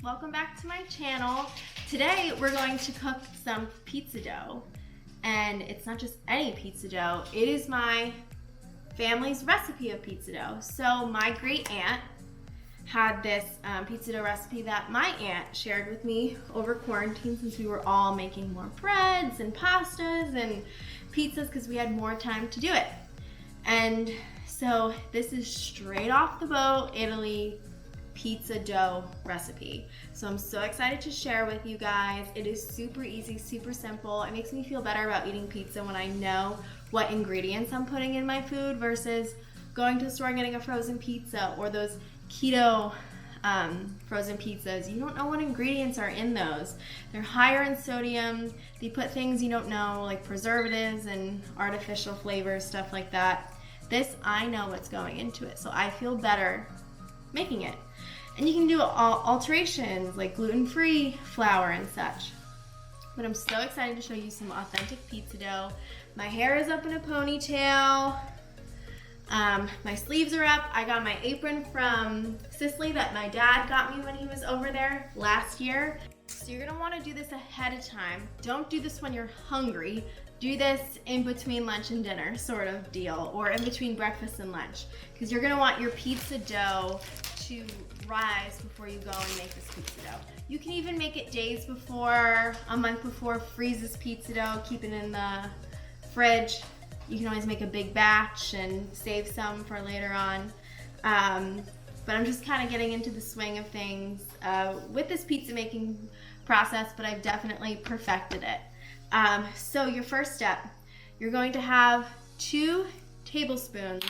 Welcome back to my channel. Today we're going to cook some pizza dough, and it's not just any pizza dough, it is my family's recipe of pizza dough. So my great aunt had this pizza dough recipe that my aunt shared with me over quarantine, since we were all making more breads and pastas and pizzas because we had more time to do it. And so this is straight off the boat Italy pizza dough recipe. So I'm so excited to share with you guys. It is super easy, super simple. It makes me feel better about eating pizza when I know what ingredients I'm putting in my food versus going to the store and getting a frozen pizza or those keto frozen pizzas. You don't know what ingredients are in those. They're higher in sodium. They put things you don't know, like preservatives and artificial flavors, stuff like that. This, I know what's going into it, so I feel better making it. And you can do alterations like gluten-free flour and such. But I'm so excited to show you some authentic pizza dough. My hair is up in a ponytail. My sleeves are up. I got my apron from Sicily that my dad got me when he was over there last year. So you're gonna wanna do this ahead of time. Don't do this when you're hungry. Do this in between lunch and dinner sort of deal, or in between breakfast and lunch, because you're gonna want your pizza dough to rise before you go and make this pizza dough. You can even make it days before, a month before, freeze this pizza dough, keep it in the fridge. You can always make a big batch and save some for later on. But I'm just kind of getting into the swing of things with this pizza making process, but I've definitely perfected it. So your first step, you're going to have 2 tablespoons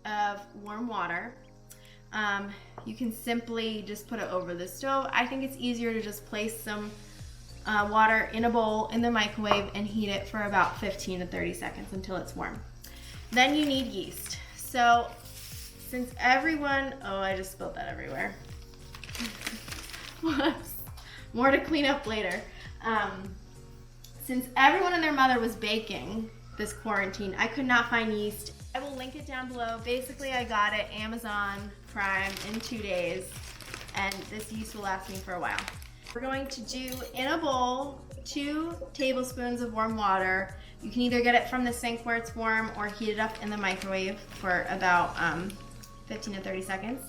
of warm water. You can simply just put it over the stove. I think it's easier to just place some water in a bowl in the microwave and heat it for about 15 to 30 seconds until it's warm. Then you need yeast. So since everyone, oh, I just spilled that everywhere. Whoops. More to clean up later. Since everyone and their mother was baking this quarantine, I could not find yeast. I will link it down below. Basically, I got it Amazon Prime in 2 days, and this yeast will last me for a while. We're going to do, in a bowl, 2 tablespoons of warm water. You can either get it from the sink where it's warm or heat it up in the microwave for about 15 to 30 seconds.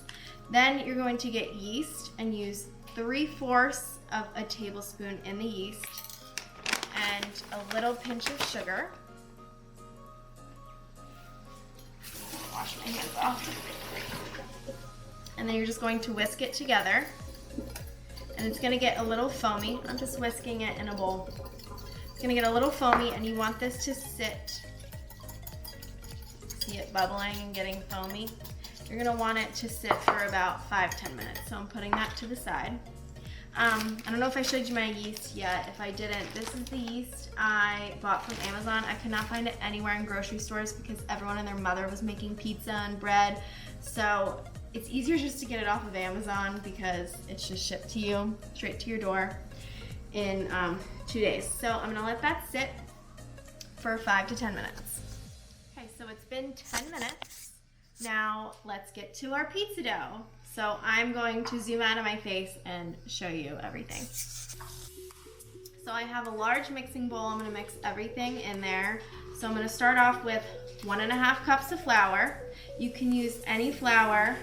Then you're going to get yeast and use 3/4 of a tablespoon in the yeast and a little pinch of sugar. Wash my hands off. And then you're just going to whisk it together. And it's gonna get a little foamy. I'm just whisking it in a bowl. It's gonna get a little foamy, and you want this to sit. See it bubbling and getting foamy? You're gonna want it to sit for about 5-10 minutes. So I'm putting that to the side. I don't know if I showed you my yeast yet. If I didn't, this is the yeast I bought from Amazon. I could not find it anywhere in grocery stores because everyone and their mother was making pizza and bread. So it's easier just to get it off of Amazon because it's just shipped to you, straight to your door in 2 days. So I'm gonna let that sit for 5 to 10 minutes. Okay, so it's been 10 minutes. Now let's get to our pizza dough. So I'm going to zoom out of my face and show you everything. So I have a large mixing bowl. I'm gonna mix everything in there. So I'm gonna start off with 1.5 cups of flour. You can use any flour.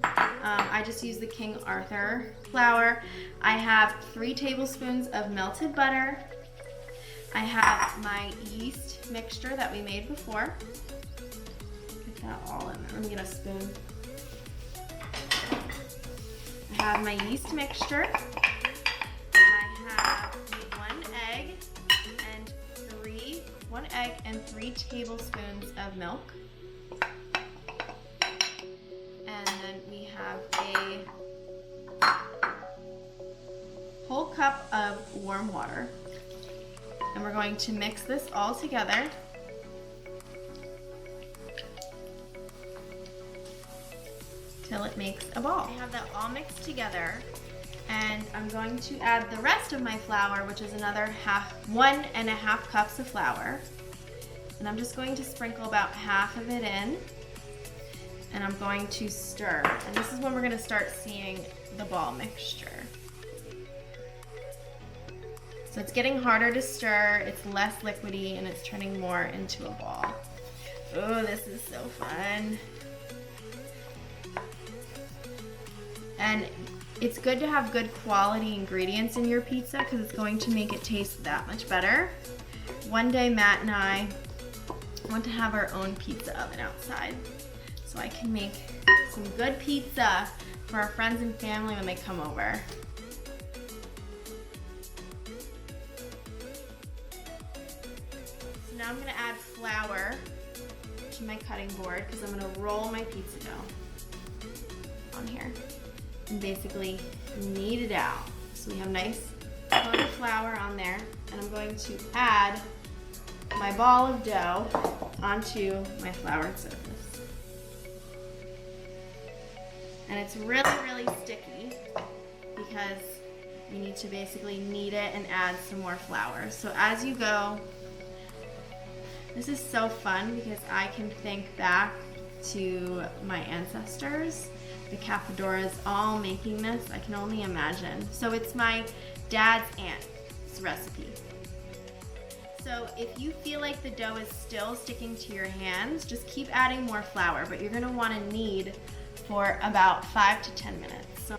I just use the King Arthur flour. I have 3 tablespoons of melted butter. I have my yeast mixture that we made before. Get that all in there. Let me get a spoon. I have my yeast mixture. I have 1 egg and 3 tablespoons of milk. And then we have a whole cup of warm water. And we're going to mix this all together. Till it makes a ball. I have that all mixed together, and I'm going to add the rest of my flour, which is another 1.5 cups of flour. And I'm just going to sprinkle about half of it in. and I'm going to stir. And this is when we're gonna start seeing the ball mixture. So it's getting harder to stir, it's less liquidy, and it's turning more into a ball. Oh, this is so fun. And it's good to have good quality ingredients in your pizza because it's going to make it taste that much better. One day Matt and I want to have our own pizza oven outside so I can make some good pizza for our friends and family when they come over. So now I'm gonna add flour to my cutting board because I'm gonna roll my pizza dough on here and basically knead it out. So we have nice coat of flour on there, and I'm going to add my ball of dough onto my floured surface. And it's really, really sticky because you need to basically knead it and add some more flour. So as you go, this is so fun because I can think back to my ancestors, the Capadoras, all making this. I can only imagine. So it's my dad's aunt's recipe. So if you feel like the dough is still sticking to your hands, just keep adding more flour, but you're gonna wanna knead for about 5 to 10 minutes. So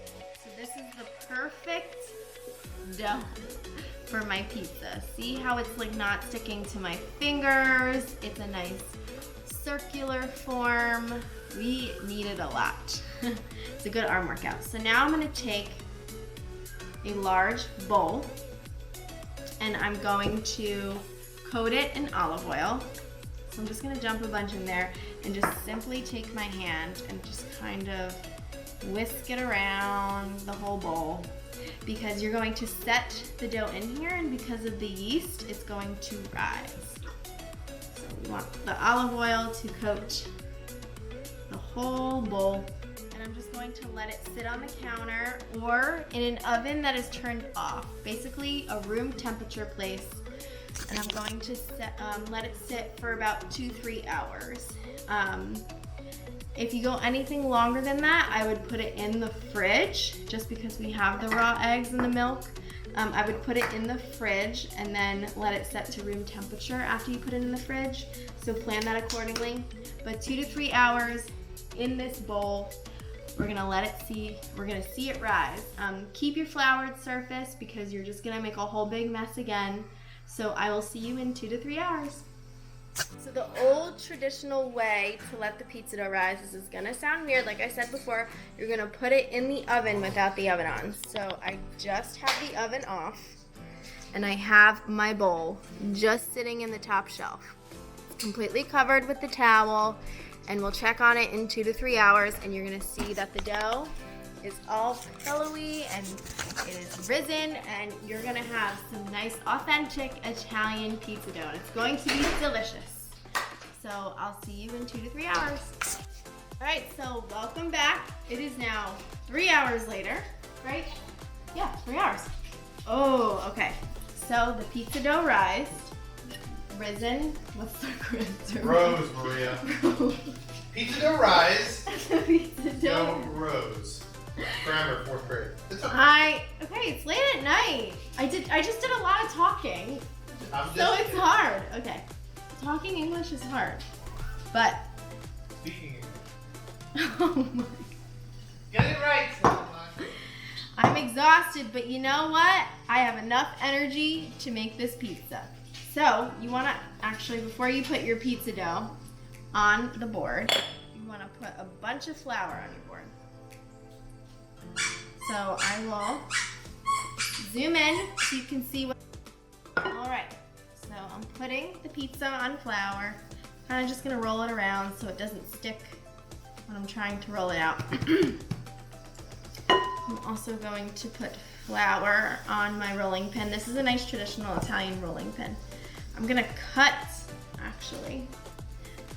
this is the perfect dough for my pizza. See how it's like not sticking to my fingers? It's a nice circular form. We need it a lot. It's a good arm workout. So now I'm gonna take a large bowl and I'm going to coat it in olive oil. So I'm just gonna dump a bunch in there and just simply take my hand and just kind of whisk it around the whole bowl because you're going to set the dough in here, and because of the yeast, it's going to rise. So we want the olive oil to coat the whole bowl. And I'm just going to let it sit on the counter or in an oven that is turned off, basically a room temperature place. And I'm going to let it sit for about 2-3 hours. If you go anything longer than that, I would put it in the fridge just because we have the raw eggs and the milk. I would put it in the fridge and then let it set to room temperature after you put it in the fridge. So plan that accordingly. But 2 to 3 hours in this bowl. We're gonna let it we're gonna see it rise. Keep your floured surface because you're just gonna make a whole big mess again. So I will see you in 2 to 3 hours. So the old traditional way to let the pizza dough rise, this is gonna sound weird, like I said before, you're gonna put it in the oven without the oven on. So I just have the oven off and I have my bowl just sitting in the top shelf. It's completely covered with the towel, and we'll check on it in 2 to 3 hours, and you're gonna see that the dough is all pillowy and it is risen, and you're gonna have some nice authentic Italian pizza dough. It's going to be delicious. So I'll see you in 2 to 3 hours. All right, so welcome back. It is now 3 hours later, right? Yeah, 3 hours. Oh, okay. So the pizza dough risen. What's the correct? Rose, Maria. Pizza dough rise. Pizza dough rose. Grammar, 4th grade. It's okay. Okay, it's late at night. I just did a lot of talking. So it's hard. Okay. Talking English is hard. But speaking English. Oh my. Get it right. I'm exhausted, but you know what? I have enough energy to make this pizza. So you want to actually, before you put your pizza dough on the board, you want to put a bunch of flour on your board. So I will zoom in so you can see what. All right, so I'm putting the pizza on flour. Kind of just gonna roll it around so it doesn't stick when I'm trying to roll it out. I'm also going to put flour on my rolling pin. This is a nice traditional Italian rolling pin. I'm gonna cut, actually,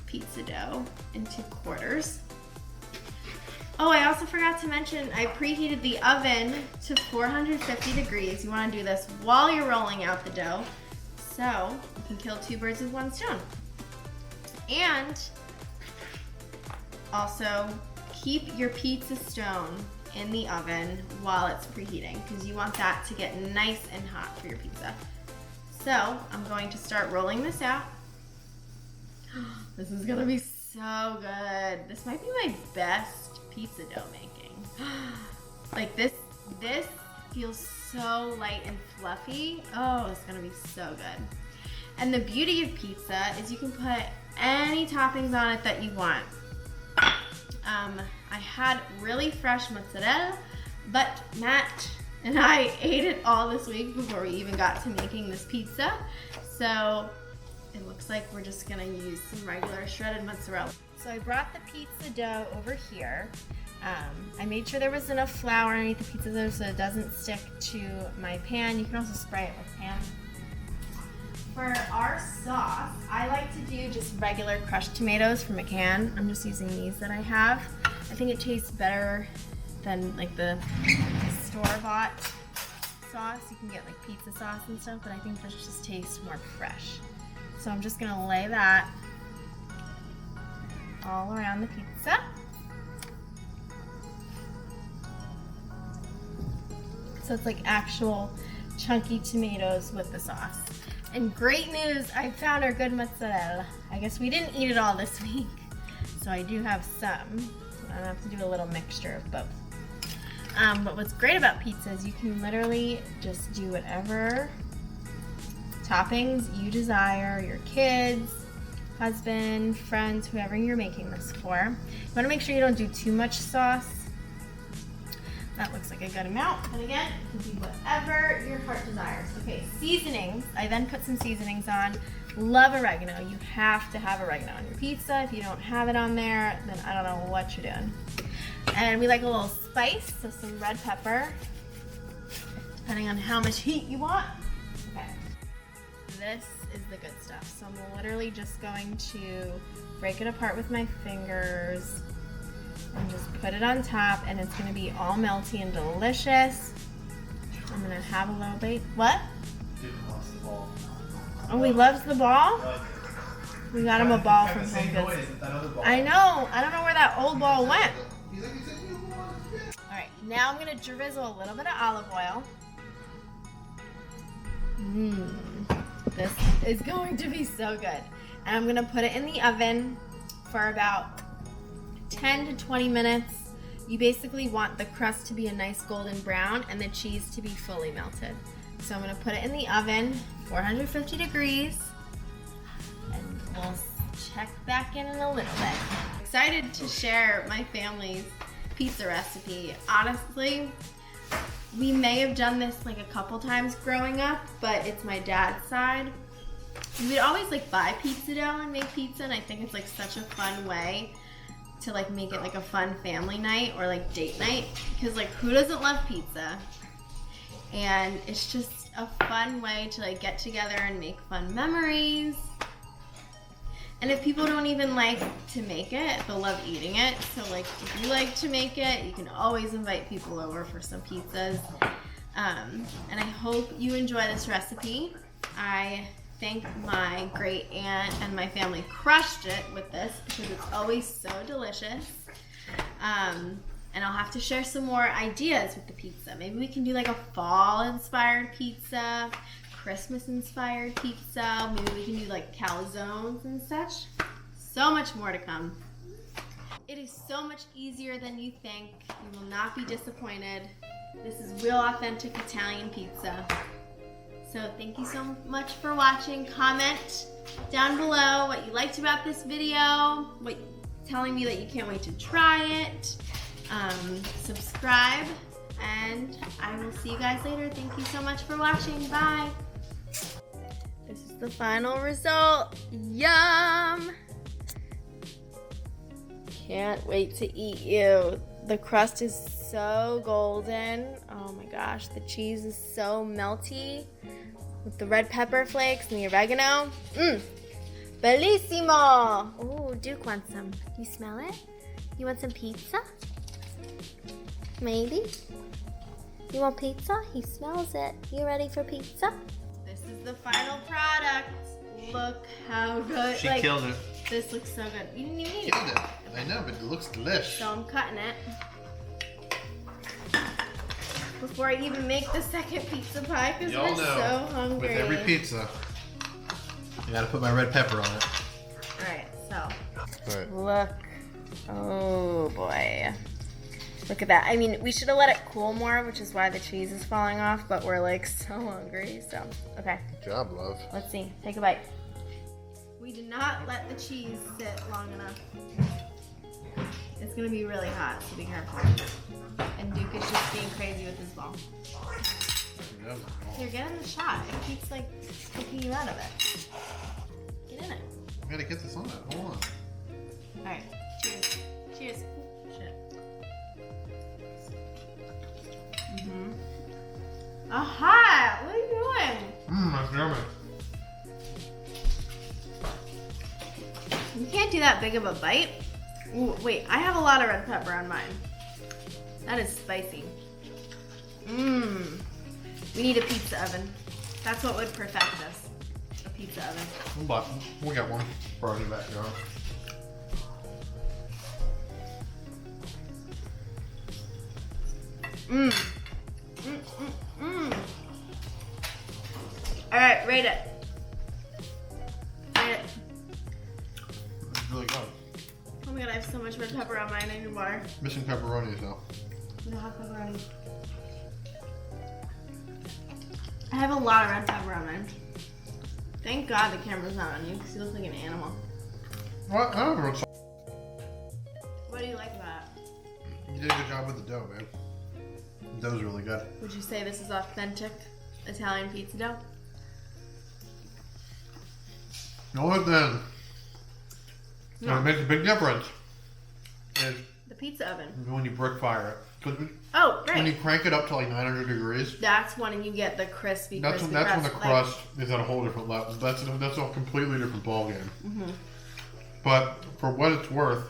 pizza dough into quarters. Oh, I also forgot to mention, I preheated the oven to 450 degrees. You wanna do this while you're rolling out the dough, so you can kill 2 birds with 1 stone. And Also, keep your pizza stone in the oven while it's preheating because you want that to get nice and hot for your pizza. So I'm going to start rolling this out. This is gonna be so good. This might be my best pizza dough making. Like this feels so light and fluffy. Oh, it's gonna be so good. And the beauty of pizza is you can put any toppings on it that you want. I had really fresh mozzarella, but Matt and I ate it all this week before we even got to making this pizza. So it looks like we're just gonna use some regular shredded mozzarella. So I brought the pizza dough over here. I made sure there was enough flour underneath the pizza dough so it doesn't stick to my pan. You can also spray it with pan. For our sauce, I like to do just regular crushed tomatoes from a can. I'm just using these that I have. I think it tastes better than like the store-bought sauce. You can get like pizza sauce and stuff, but I think this just tastes more fresh. So I'm just gonna lay that all around the pizza. So it's like actual chunky tomatoes with the sauce. And great news, I found our good mozzarella. I guess we didn't eat it all this week, so I do have some. I have to do a little mixture of both. But what's great about pizza is you can literally just do whatever toppings you desire, your kids, husband, friends, whoever you're making this for. You want to make sure you don't do too much sauce. That looks like a good amount, but again, you can do whatever your heart desires. Okay, seasonings. I then put some seasonings on. Love oregano. You have to have oregano on your pizza. If you don't have it on there, then I don't know what you're doing. And we like a little spice, so some red pepper, depending on how much heat you want. Okay, this is the good stuff. So I'm literally just going to break it apart with my fingers and just put it on top, and it's gonna be all melty and delicious. I'm gonna have a little bit. What? Dude loves the ball. Oh, he loves the ball? We got him a ball from Home Goods. I know. I don't know where that old ball went. Alright, now I'm gonna drizzle a little bit of olive oil. This is going to be so good. And I'm gonna put it in the oven for about 10 to 20 minutes. You basically want the crust to be a nice golden brown and the cheese to be fully melted. So I'm gonna put it in the oven, 450 degrees, and we'll check back in a little bit. Excited to share my family's pizza recipe. Honestly, we may have done this like a couple times growing up, but it's my dad's side. We'd always like buy pizza dough and make pizza, and I think it's like such a fun way to like make it like a fun family night or like date night, because like who doesn't love pizza? And it's just a fun way to like get together and make fun memories. And if people don't even like to make it, they'll love eating it. So like if you like to make it, you can always invite people over for some pizzas. And I hope you enjoy this recipe. I think my great aunt and my family crushed it with this because it's always so delicious. And I'll have to share some more ideas with the pizza. Maybe we can do like a fall-inspired pizza, Christmas-inspired pizza. Maybe we can do like calzones and such. So much more to come. It is so much easier than you think. You will not be disappointed. This is real authentic Italian pizza. So thank you so much for watching. Comment down below what you liked about this video, telling me that you can't wait to try it. Subscribe, and I will see you guys later. Thank you so much for watching. Bye. This is the final result. Yum! Can't wait to eat you. The crust is so golden. Oh my gosh, the cheese is so melty with the red pepper flakes and the oregano. Bellissimo! Oh, Duke wants some. You smell it? You want some pizza? Maybe? You want pizza? He smells it. You ready for pizza? This is the final product. Look how good. She killed it. This looks so good. You didn't even eat Killed it. it. I know, but it looks delish. So I'm cutting it. Before I even make the second pizza pie, because Y'all we're know, so hungry. with every pizza, you gotta put my red pepper on it. Alright, so. Alright. Look. Oh boy. Look at that. I mean, we should have let it cool more, which is why the cheese is falling off, but we're like so hungry, so. Okay. Good job, love. Let's see. Take a bite. We did not let the cheese sit long enough. It's gonna be really hot, so be careful. And Duke is just being crazy with his ball. Here, get in the shot. It keeps like poking you out of it. Get in it. I gotta get this on it. Hold on. Alright. Cheers. Cheers. Shit. Aha! What are you doing? That's yummy. You can't do that big of a bite. Ooh, wait, I have a lot of red pepper on mine. That is spicy. Mmm. We need a pizza oven. That's what would perfect this. A pizza oven. We got one. Brought it back on. Mmm. Mmm, mmm, mmm. Alright, rate it. Rate it. It's really good. Oh my god, I have so much red pepper on mine. I need water. Missing pepperonis though. We don't have pepperoni. I have a lot of red pepper on mine. Thank God the camera's not on you because you look like an animal. What? I don't know. What do you like about it? You did a good job with the dough, babe. The dough's really good. Would you say this is authentic Italian pizza dough? The only thing that makes a big difference is The pizza oven. when you brick fire it. Because Oh, when you right. crank it up to like 900 degrees, That's when you get the crispy, that's crispy when the crust. crust is at a whole different level. That's a completely different ballgame. Mm-hmm. But for what it's worth,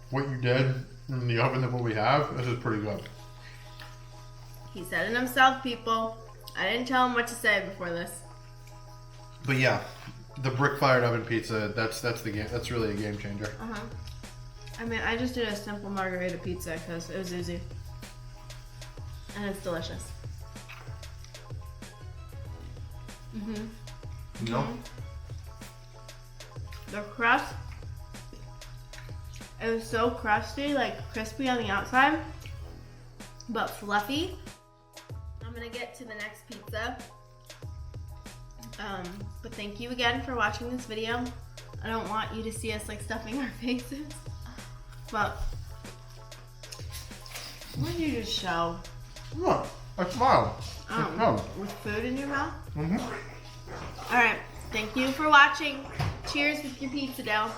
what you did in the oven and what we have, this is pretty good. He said it himself, people. I didn't tell him what to say before this. But yeah, the brick fired oven pizza, that's the game. That's really a game changer. Uh-huh. I mean, I just did a simple margarita pizza because it was easy. And it's delicious. Mm-hmm. You know? The crust, it was so crusty, like crispy on the outside, but fluffy. I'm gonna get to the next pizza. But thank you again for watching this video. I don't want you to see us like stuffing our faces, but what did you just show? Look, I smile. With food in your mouth? Mm-hmm. All right, thank you for watching. Cheers with your pizza dough.